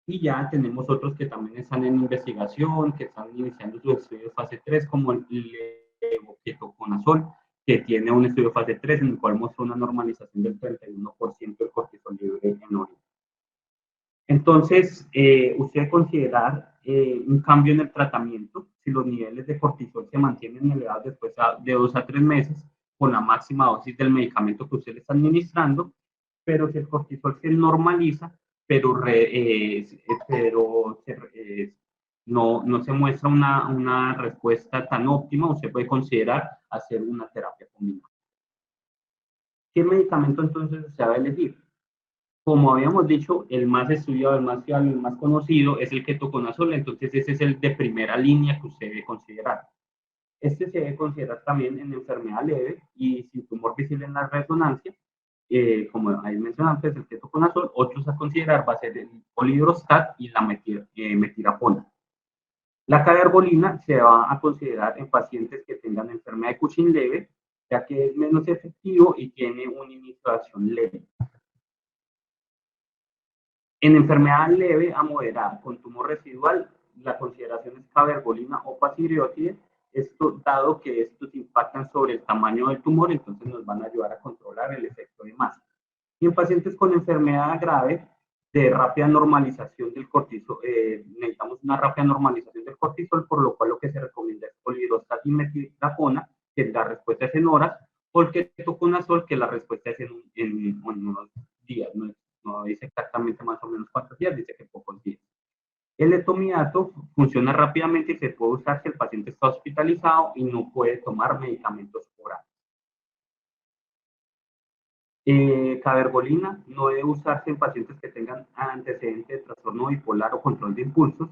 Y ya tenemos otros que también están en investigación, que están iniciando su estudio de fase 3, como el levoquetoconazol, que tiene un estudio fase 3 en el cual muestra una normalización del 31% del cortisol libre en orina. Entonces, usted debe considerar un cambio en el tratamiento si los niveles de cortisol se mantienen elevados después de 2 a 3 meses con la máxima dosis del medicamento que usted le está administrando, pero si el cortisol se normaliza, no se muestra una respuesta tan óptima, usted puede considerar hacer una terapia combinada. ¿Qué medicamento entonces se va a elegir? Como habíamos dicho, el más estudiado, el más fiable, el más conocido es el ketoconazol, entonces ese es el de primera línea que usted debe considerar. Este se debe considerar también en enfermedad leve y sin tumor visible en la resonancia, como ahí mencioné antes, el ketoconazol. Otros a considerar va a ser el polidrostat y la metirapona. La cabergolina se va a considerar en pacientes que tengan enfermedad de Cushing leve, ya que es menos efectivo y tiene una iniciación leve. En enfermedad leve a moderada con tumor residual, la consideración es cabergolina o pasireotide, esto dado que estos impactan sobre el tamaño del tumor, entonces nos van a ayudar a controlar el efecto de masa. Y en pacientes con enfermedad grave de rápida normalización del cortisol, necesitamos una rápida normalización del cortisol, por lo cual lo que se recomienda es polidrostat y metilapona, que la respuesta es en horas, o el ketoconazol, que la respuesta es en unos días, no dice exactamente más o menos cuántos días, dice que pocos días. El etomidato funciona rápidamente y se puede usar si el paciente está hospitalizado y no puede tomar medicamentos orales. Cabergolina no debe usarse en pacientes que tengan antecedentes de trastorno bipolar o control de impulsos.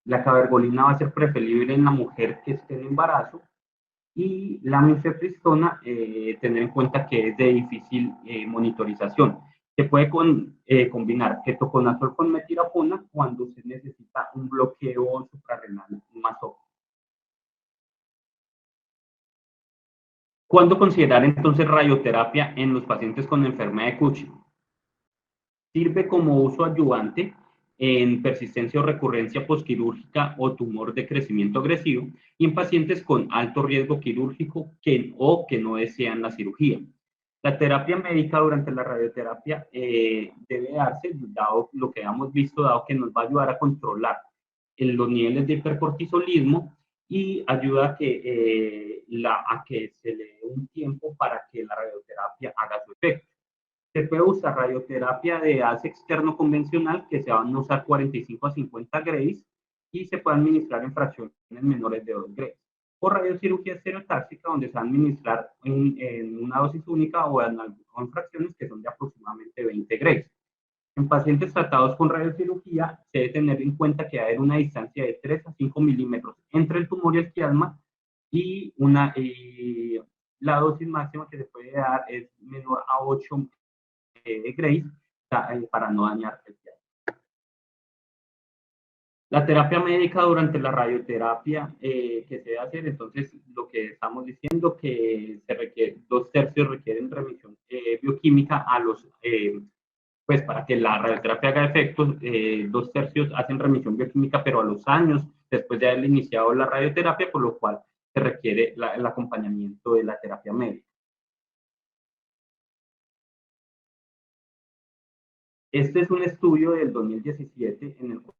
La cabergolina va a ser preferible en la mujer que esté en embarazo. Y la mifepristona, tener en cuenta que es de difícil monitorización. Se puede combinar ketoconazol con metilapona cuando se necesita un bloqueo suprarrenal más óptimo. ¿Cuándo considerar entonces radioterapia en los pacientes con enfermedad de Cushing? Sirve como uso ayudante en persistencia o recurrencia posquirúrgica o tumor de crecimiento agresivo y en pacientes con alto riesgo quirúrgico o que no desean la cirugía. La terapia médica durante la radioterapia debe darse, dado lo que hemos visto, dado que nos va a ayudar a controlar los niveles de hipercortisolismo y ayuda a que se le dé un tiempo para que la radioterapia haga su efecto. Se puede usar radioterapia de haz externo convencional, que se van a usar 45 a 50 grays, y se puede administrar en fracciones menores de 2 grays. O radiocirugía estereotáxica, donde se va a administrar en una dosis única o en fracciones que son de aproximadamente 20 grays. En pacientes tratados con radiocirugía, se debe tener en cuenta que va a haber una distancia de 3 a 5 milímetros entre el tumor y el quiasma, y la dosis máxima que se puede dar es menor a 8 Grace para no dañar el quiasma. La terapia médica durante la radioterapia que se debe hacer, entonces lo que estamos diciendo que se requiere, 2/3 requieren remisión bioquímica a los, pues para que la radioterapia haga efectos, 2/3 hacen remisión bioquímica, pero a los años después de haber iniciado la radioterapia, por lo cual se requiere el acompañamiento de la terapia médica. Este es un estudio del 2017 en el cual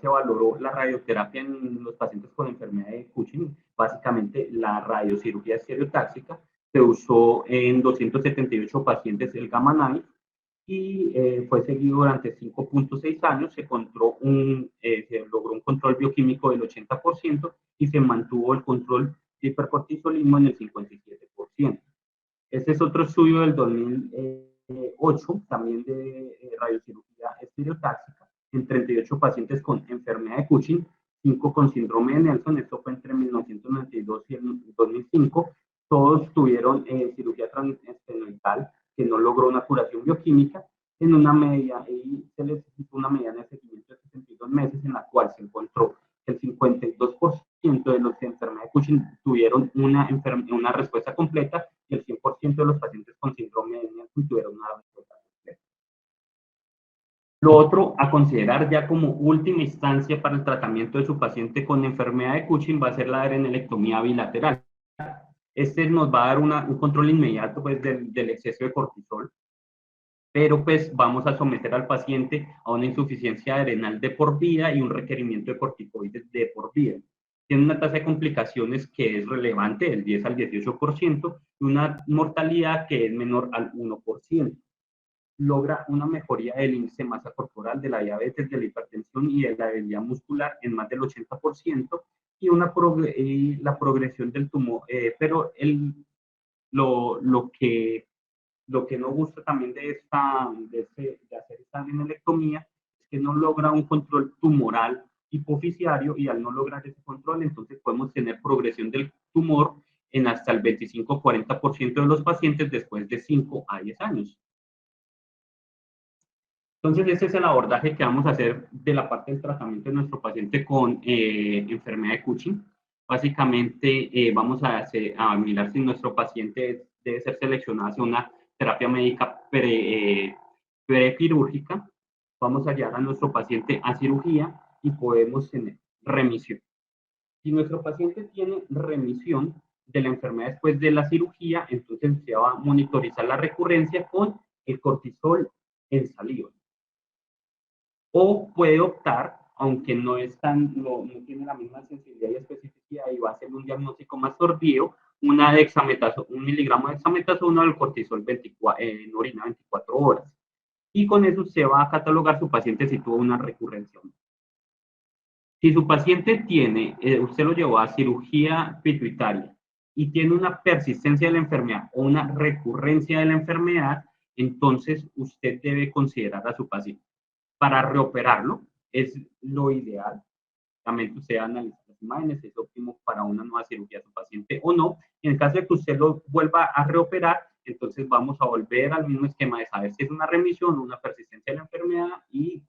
se valoró la radioterapia en los pacientes con enfermedad de Cushing, básicamente la radiocirugía estereotáxica. Se usó en 278 pacientes el gamma knife y fue seguido durante 5.6 años. Se logró un control bioquímico del 80% y se mantuvo el control de hipercortisolismo en el 57%. Este es otro estudio del 2008, también de radiocirugía estereotáxica, en 38 pacientes con enfermedad de Cushing, 5 con síndrome de Nelson. Esto fue entre 1992 y el 2005. Todos tuvieron cirugía transestenoidal que no logró una curación bioquímica en una media, y se les hizo una mediana de seguimiento de 62 meses, en la cual se encontró que el 52% de los enfermedades de Cushing tuvieron una respuesta completa, y el 100% de los pacientes con síndrome de Nelson tuvieron una respuesta completa. Lo otro a considerar ya como última instancia para el tratamiento de su paciente con enfermedad de Cushing va a ser la adrenalectomía bilateral. Este nos va a dar un control inmediato pues, del exceso de cortisol, pero pues vamos a someter al paciente a una insuficiencia adrenal de por vida y un requerimiento de corticoides de por vida. Tiene una tasa de complicaciones que es relevante, del 10 al 18%, y una mortalidad que es menor al 1%. Logra una mejoría del índice de masa corporal, de la diabetes, de la hipertensión y de la debilidad muscular en más del 80%, y la progresión del tumor, pero lo que no gusta también de hacer esta adrenalectomía es que no logra un control tumoral hipofisiario, y al no lograr ese control, entonces podemos tener progresión del tumor en hasta el 25-40% de los pacientes después de 5 a 10 años. Entonces, ese es el abordaje que vamos a hacer de la parte del tratamiento de nuestro paciente con enfermedad de Cushing. Básicamente, vamos a mirar si nuestro paciente debe ser seleccionado hacia una terapia médica prequirúrgica. Vamos a llevar a nuestro paciente a cirugía y podemos tener remisión. Si nuestro paciente tiene remisión de la enfermedad después de la cirugía, entonces se va a monitorizar la recurrencia con el cortisol en saliva. O puede optar, aunque no tiene la misma sensibilidad y especificidad, y va a hacer un diagnóstico más tardío, un miligramo de dexametasona del cortisol en orina 24 horas. Y con eso se va a catalogar su paciente si tuvo una recurrencia o no. Si su paciente tiene, usted lo llevó a cirugía pituitaria y tiene una persistencia de la enfermedad o una recurrencia de la enfermedad, entonces usted debe considerar a su paciente. Para reoperarlo es lo ideal. También usted analiza las imágenes, es óptimo para una nueva cirugía a su paciente o no. En el caso de que usted lo vuelva a reoperar, entonces vamos a volver al mismo esquema de saber si es una remisión o una persistencia de la enfermedad, y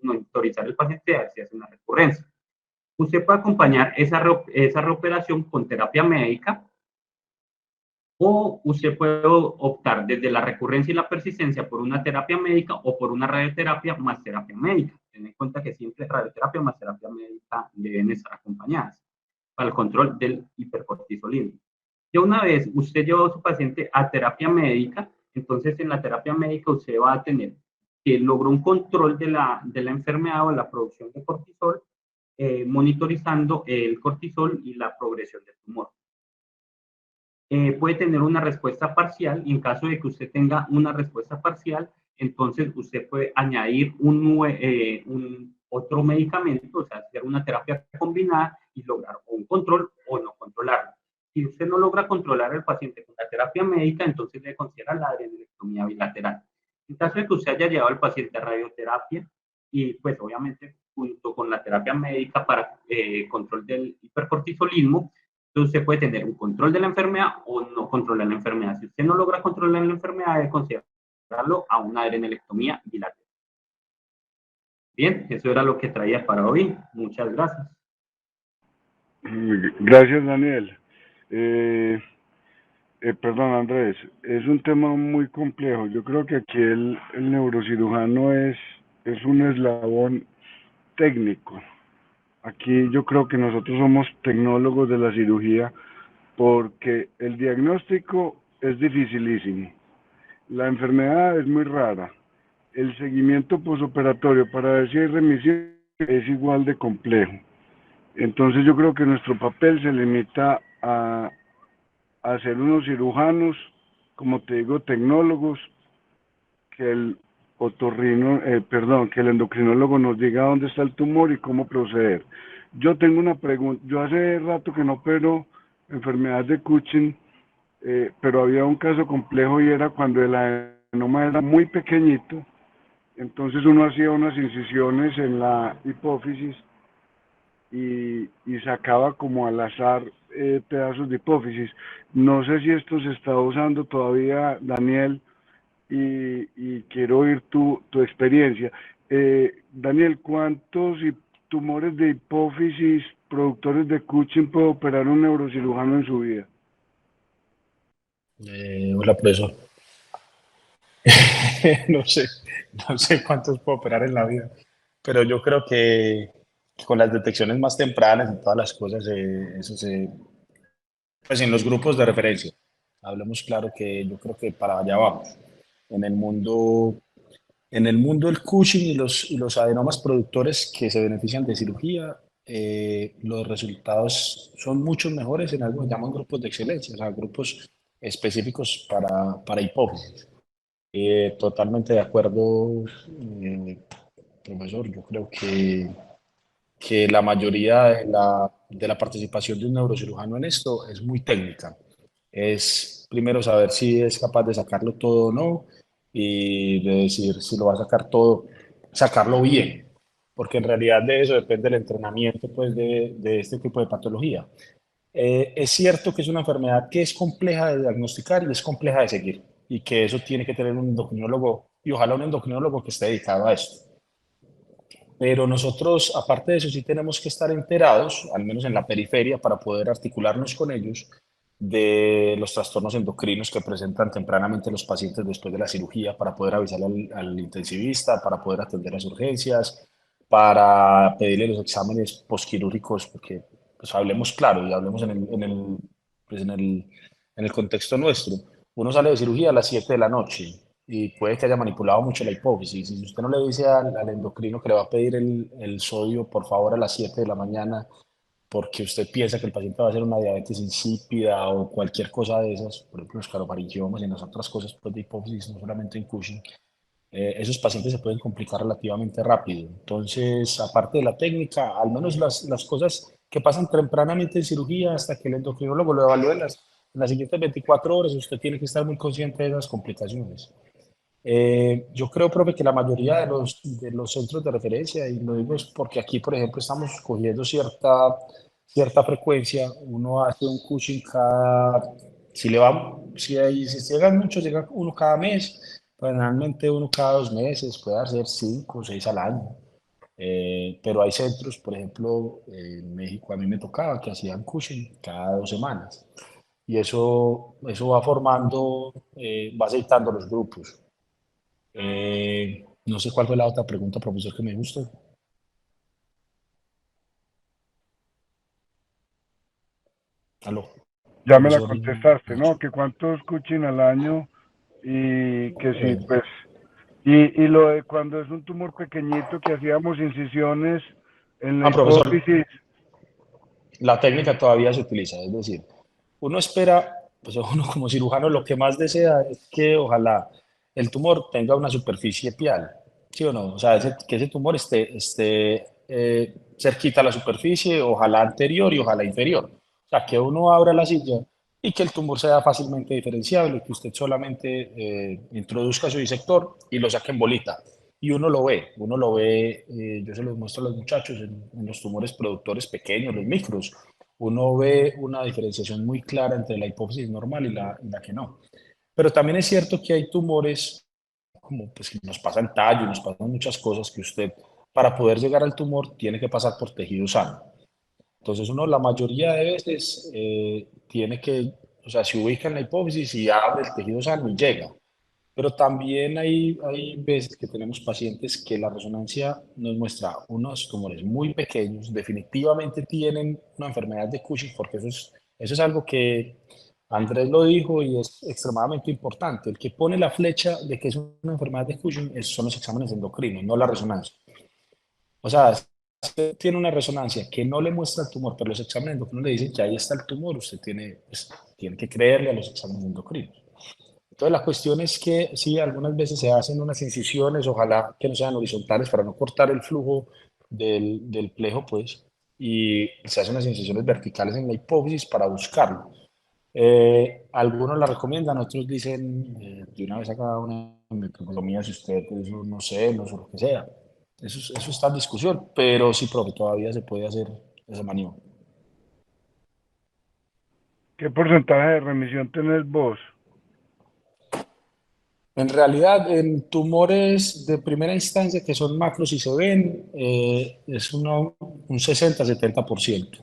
monitorizar el paciente a ver si hace una recurrencia. Usted puede acompañar esa reoperación con terapia médica, o usted puede optar desde la recurrencia y la persistencia por una terapia médica o por una radioterapia más terapia médica. Ten en cuenta que siempre radioterapia más terapia médica deben estar acompañadas para el control del hipercortisolismo. Ya una vez usted llevó a su paciente a terapia médica, entonces en la terapia médica usted va a tener que logró un control de la enfermedad o la producción de cortisol, monitorizando el cortisol y la progresión del tumor. Puede tener una respuesta parcial, y en caso de que usted tenga una respuesta parcial, entonces usted puede añadir otro medicamento, o sea, hacer una terapia combinada y lograr un control o no controlarlo. Si usted no logra controlar al paciente con la terapia médica, entonces debe considerar la adrenalectomía bilateral. En caso de que usted haya llevado al paciente a radioterapia, y pues obviamente junto con la terapia médica para control del hipercortisolismo, entonces usted puede tener un control de la enfermedad o no controlar la enfermedad. Si usted no logra controlar la enfermedad, debe considerarlo a una adrenalectomía bilateral. Bien, eso era lo que traía para hoy. Muchas gracias. Gracias, Daniel. Perdón, Andrés, es un tema muy complejo. Yo creo que aquí el neurocirujano es un eslabón técnico. Aquí yo creo que nosotros somos tecnólogos de la cirugía, porque el diagnóstico es dificilísimo. La enfermedad es muy rara. El seguimiento posoperatorio para ver si hay remisión es igual de complejo. Entonces yo creo que nuestro papel se limita a ser unos cirujanos, como te digo, tecnólogos, que el que el endocrinólogo nos diga dónde está el tumor y cómo proceder. Yo tengo una pregunta. Yo hace rato que no opero enfermedades de Cushing, pero había un caso complejo y era cuando el adenoma era muy pequeñito. Entonces uno hacía unas incisiones en la hipófisis y sacaba como al azar pedazos de hipófisis. No sé si esto se está usando todavía, Daniel, y quiero oír tu experiencia. Daniel, ¿cuántos tumores de hipófisis productores de Cushing puede operar un neurocirujano en su vida? Hola, profesor. No sé, no sé cuántos puedo operar en la vida, pero yo creo que con las detecciones más tempranas y todas las cosas, pues en los grupos de referencia, hablemos claro que yo creo que para allá vamos. En el mundo, en el mundo del Cushing y los adenomas productores que se benefician de cirugía, los resultados son mucho mejores en algo que llaman grupos de excelencia, o sea, grupos específicos para hipófisis. Totalmente de acuerdo, eh, profesor. Yo creo que la mayoría de la participación de un neurocirujano en esto es muy técnica. Es primero saber si es capaz de sacarlo todo o no y de decir si lo va a sacar todo, sacarlo bien, porque en realidad de eso depende el entrenamiento pues, de este tipo de patología. Es cierto que es una enfermedad que es compleja de diagnosticar y es compleja de seguir, y que eso tiene que tener un endocrinólogo, y ojalá un endocrinólogo que esté dedicado a esto. Pero nosotros, aparte de eso, sí tenemos que estar enterados, al menos en la periferia, para poder articularnos con ellos de los trastornos endocrinos que presentan tempranamente los pacientes después de la cirugía, para poder avisar al intensivista, para poder atender las urgencias, para pedirle los exámenes posquirúrgicos, porque pues hablemos claro y hablemos pues, en el contexto nuestro. Uno sale de cirugía a las 7 de la noche y puede que haya manipulado mucho la hipófisis. Y si usted no le dice al endocrino que le va a pedir el sodio, por favor, a las 7 de la mañana, porque usted piensa que el paciente va a hacer una diabetes insípida o cualquier cosa de esas, por ejemplo, los calofaringiomas y las otras cosas pues, de hipófisis, no solamente en Cushing, esos pacientes se pueden complicar relativamente rápido. Entonces, aparte de la técnica, al menos las cosas que pasan tempranamente en cirugía hasta que el endocrinólogo lo evalúe en las siguientes 24 horas, usted tiene que estar muy consciente de esas complicaciones. Yo creo, profe, que la mayoría de los centros de referencia, y lo digo es porque aquí, por ejemplo, estamos cogiendo cierta frecuencia, uno hace un Cushing cada, si le va, si llegan muchos, llega uno cada mes, pues generalmente uno cada 2 meses, puede hacer 5 o 6 al año. Pero hay centros, por ejemplo, en México a mí me tocaba que hacían Cushing cada 2 semanas. Y eso va formando, va aceitando los grupos. No sé cuál fue la otra pregunta, profesor, que me gustó. Aló, Ya me la profesor contestaste, Nacho. ¿no? Que cuántos Cushing al año y que sí, Bueno, pues, y lo de cuando es un tumor pequeñito que hacíamos incisiones en la profesor, hipófisis. la técnica todavía se utiliza, es decir, uno espera, pues uno como cirujano lo que más desea es que ojalá el tumor tenga una superficie pial, ¿sí o no? O sea, que ese tumor esté cerquita a la superficie, ojalá anterior y ojalá inferior. O sea, que uno abra la silla y que el tumor sea fácilmente diferenciable, que usted solamente introduzca su disector y lo saque en bolita. Y uno lo ve, yo se los muestro a los muchachos en los tumores productores pequeños, los micros, uno ve una diferenciación muy clara entre la hipófisis normal y la que no. Pero también es cierto que hay tumores, como pues que nos pasan tallo, nos pasan muchas cosas que usted, para poder llegar al tumor, tiene que pasar por tejido sano. Entonces uno la mayoría de veces tiene que, o sea, se ubica en la hipófisis y abre el tejido sano y llega. Pero también hay veces que tenemos pacientes que la resonancia nos muestra unos tumores muy pequeños, definitivamente tienen una enfermedad de Cushing, porque eso es algo que Andrés lo dijo y es extremadamente importante. El que pone la flecha de que es una enfermedad de Cushing son los exámenes endocrinos, no la resonancia. O sea, si usted tiene una resonancia que no le muestra el tumor, pero los exámenes endocrinos le dicen que ahí está el tumor, usted tiene, pues, tiene que creerle a los exámenes endocrinos. Entonces, la cuestión es que sí, algunas veces se hacen unas incisiones, ojalá que no sean horizontales para no cortar el flujo del plejo, pues. y se hacen unas incisiones verticales en la hipófisis para buscarlo. Algunos la recomiendan, otros dicen de una vez haga una microtomía si usted pues, no sé, no sé lo que sea. Eso está en discusión, pero sí, profe, todavía se puede hacer esa maniobra. ¿Qué porcentaje de remisión tenés vos? En realidad, en tumores de primera instancia que son macros y se ven, es un 60-70%.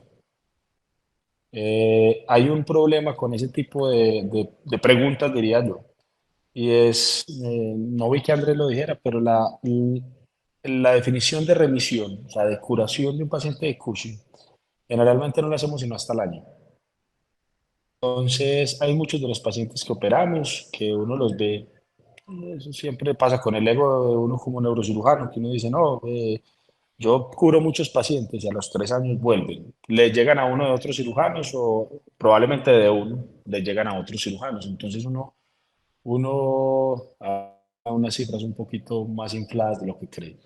Hay un problema con ese tipo de preguntas, diría yo, y es, no vi que Andrés lo dijera, pero la definición de remisión, o sea, de curación de un paciente de Cushing, generalmente no la hacemos sino hasta el año. Entonces, hay muchos de los pacientes que operamos, que uno los ve, eso siempre pasa con el ego de uno como neurocirujano, que uno dice, no, yo curo muchos pacientes y a los 3 años vuelven. Le llegan a uno de otros cirujanos o probablemente de uno le llegan a otros cirujanos. Entonces uno a unas cifras un poquito más infladas de lo que cree.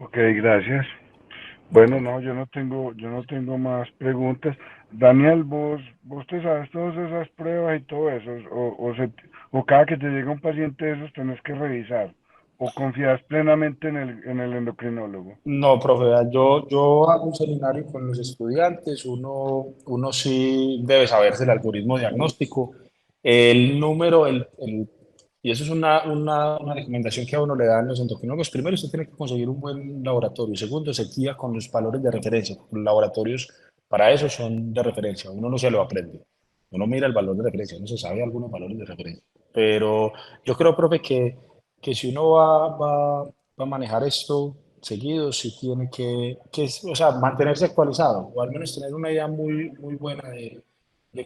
Ok, gracias. Bueno, no, yo no tengo más preguntas. Daniel, vos te sabes todas esas pruebas y todo eso, o cada que te llega un paciente de esos tenés que revisar, o confías plenamente en el endocrinólogo. No, profe, vea, yo hago un seminario con los estudiantes, uno sí debe saberse el algoritmo diagnóstico, el número, y eso es una recomendación que a uno le dan los endocrinólogos. Primero, usted tiene que conseguir un buen laboratorio. Segundo, se guía con los valores de referencia. Los laboratorios para eso son de referencia, uno no se lo aprende. Uno mira el valor de referencia, uno se sabe algunos valores de referencia. Pero yo creo, profe, que si uno va a manejar esto seguido, sí tiene o sea, mantenerse actualizado o al menos tener una idea muy buena de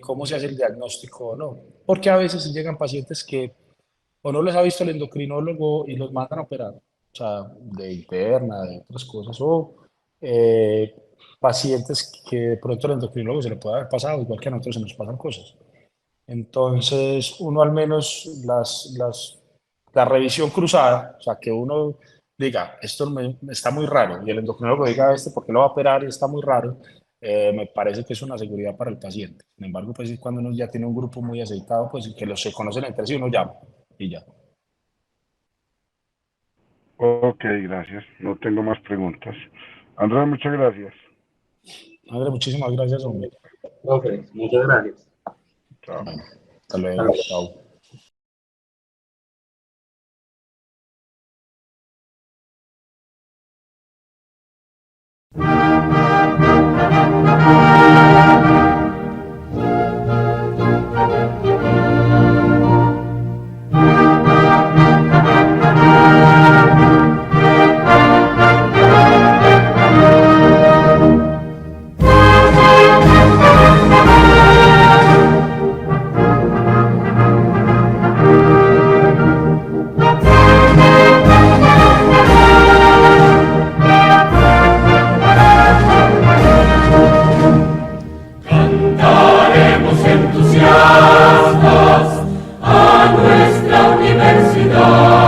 cómo se hace el diagnóstico o no. Porque a veces llegan pacientes que o no les ha visto el endocrinólogo y los mandan a operar, o sea, de interna, de otras cosas, o eh, pacientes que de pronto el endocrinólogo se le puede haber pasado, igual que a nosotros se nos pasan cosas. Entonces, uno al menos la revisión cruzada, o sea, que uno diga, esto está muy raro, y el endocrinólogo diga, ¿por qué lo va a operar y está muy raro? Me parece que es una seguridad para el paciente. Sin embargo, pues cuando uno ya tiene un grupo muy aceitado, pues que los se conocen entre sí, uno llama y ya. Ok, gracias. No tengo más preguntas. Andrés, muchas gracias. André, muchísimas gracias, hombre. Ok, muchas gracias. Chao. Bueno, hasta Hasta luego. luego. Chao. Cantaremos entusiastas a nuestra universidad.